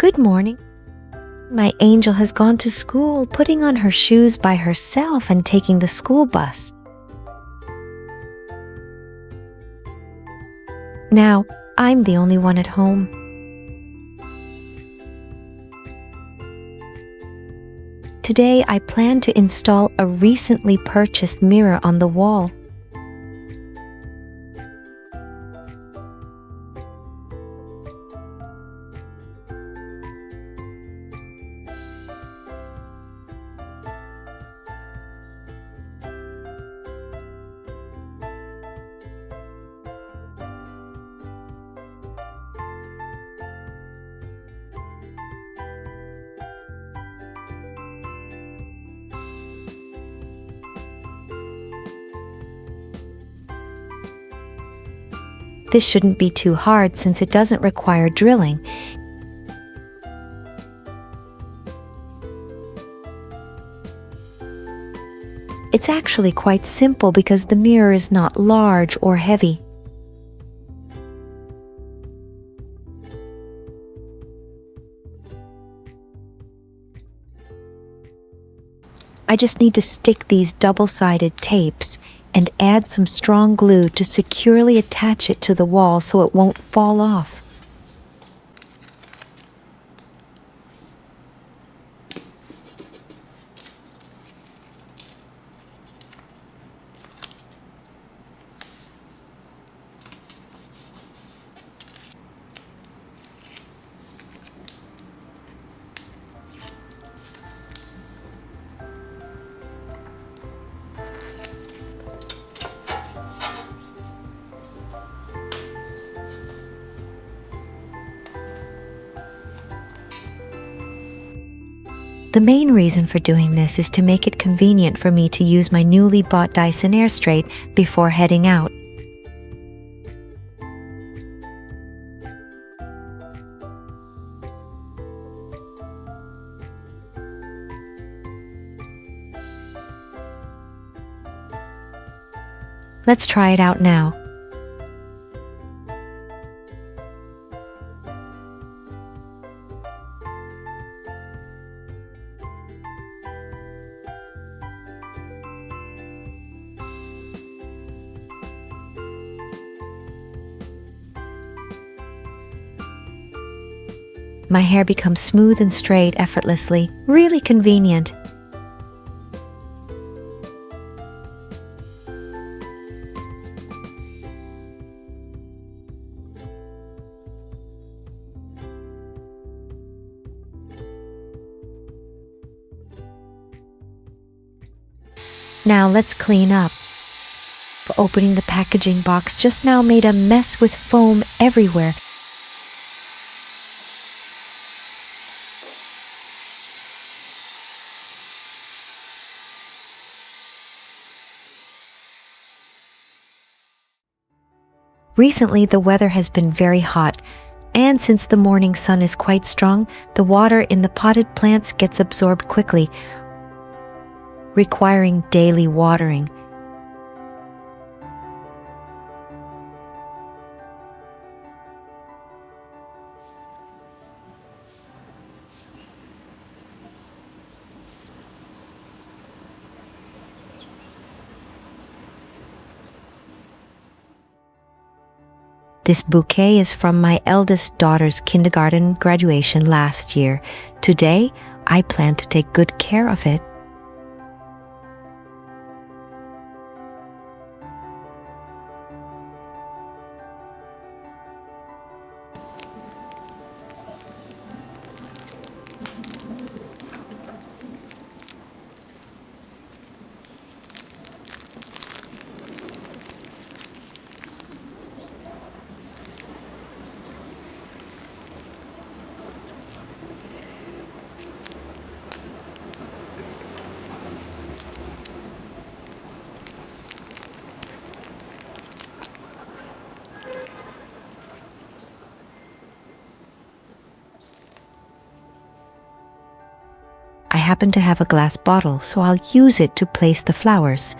Good morning. My angel has gone to school, putting on her shoes by herself and taking the school bus. Now, I'm the only one at home. Today, I plan to install a recently purchased mirror on the wall. This shouldn't be too hard since it doesn't require drilling. It's actually quite simple because the mirror is not large or heavy. I just need to stick these double-sided tapes and add some strong glue to securely attach it to the wall so it won't fall off. The main reason for doing this is to make it convenient for me to use my newly bought Dyson Airstrait before heading out. Let's try it out now. My hair becomes smooth and straight effortlessly, really convenient. Now let's clean up. Opening the packaging box just now made a mess with foam everywhere. Recently, the weather has been very hot, and since the morning sun is quite strong, the water in the potted plants gets absorbed quickly, requiring daily watering. This bouquet is from my eldest daughter's kindergarten graduation last year. Today, I plan to take good care of it. I happen to have a glass bottle, so I'll use it to place the flowers.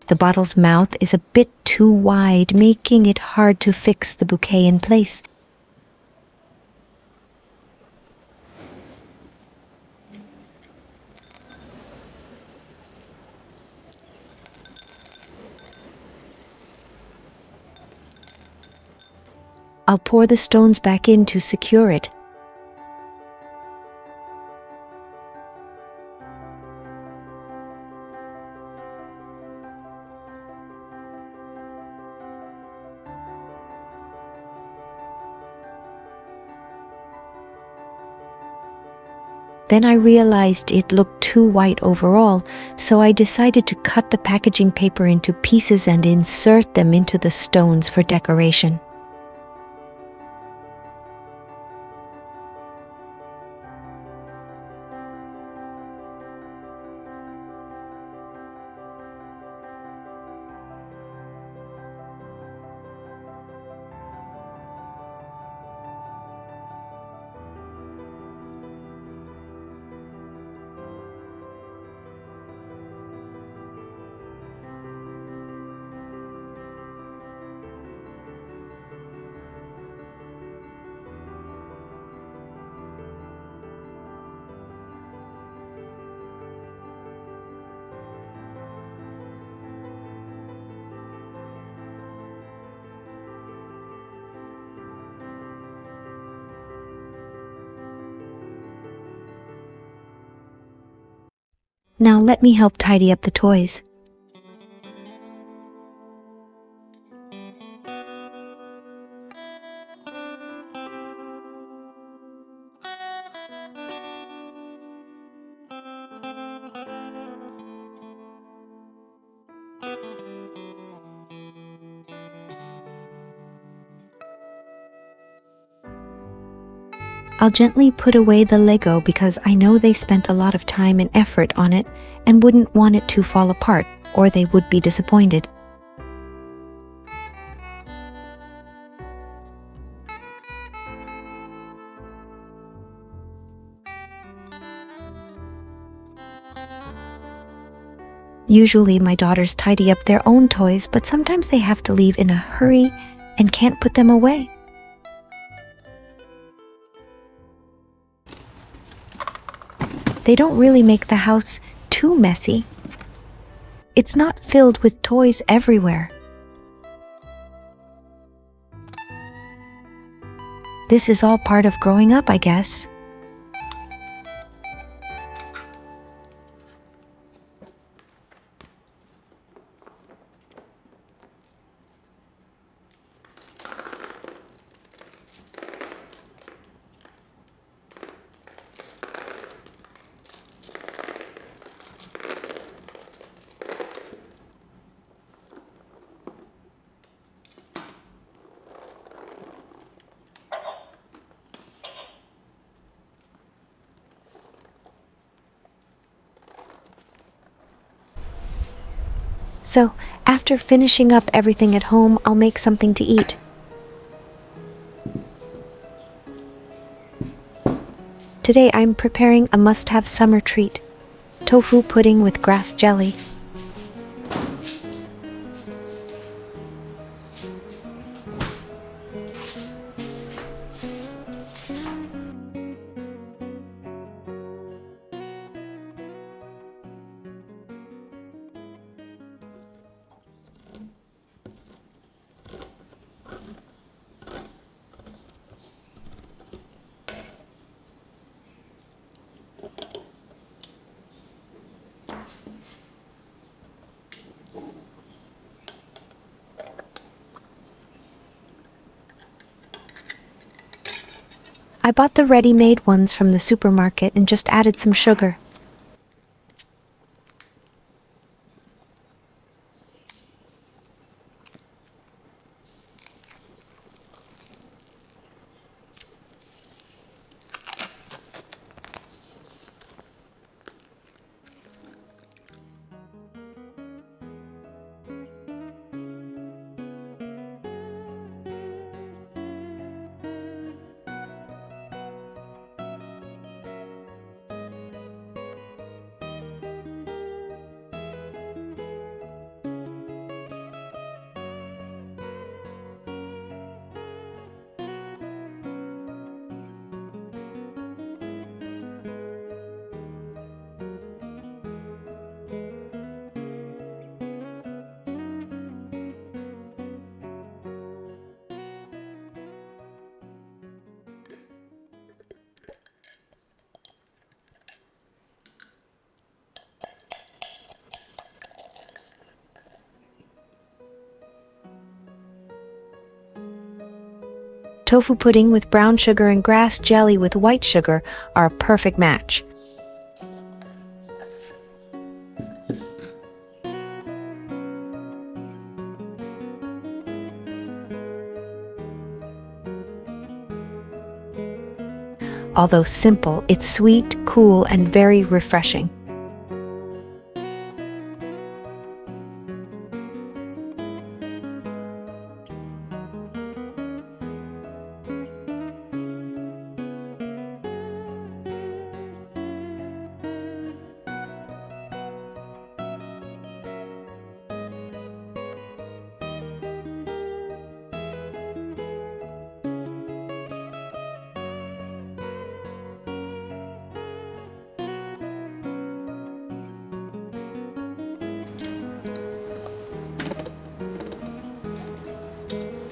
The bottle's mouth is a bit too wide, making it hard to fix the bouquet in place. I'll pour the stones back in to secure it. Then I realized it looked too white overall, so I decided to cut the packaging paper into pieces and insert them into the stones for decoration. Now let me help tidy up the toys. I'll gently put away the Lego because I know they spent a lot of time and effort on it and wouldn't want it to fall apart, or they would be disappointed. Usually my daughters tidy up their own toys, but sometimes they have to leave in a hurry and can't put them away. They don't really make the house too messy. It's not filled with toys everywhere. This is all part of growing up, I guess. So, after finishing up everything at home, I'll make something to eat. Today I'm preparing a must-have summer treat, tofu pudding with grass jelly. I bought the ready-made ones from the supermarket and just added some sugar. Tofu pudding with brown sugar and grass jelly with white sugar are a perfect match. Although simple, it's sweet, cool, and very refreshing.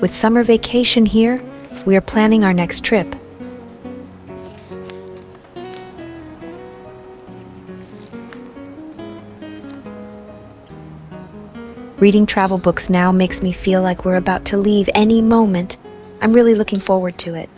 With summer vacation here, we are planning our next trip. Reading travel books now makes me feel like we're about to leave any moment. I'm really looking forward to it.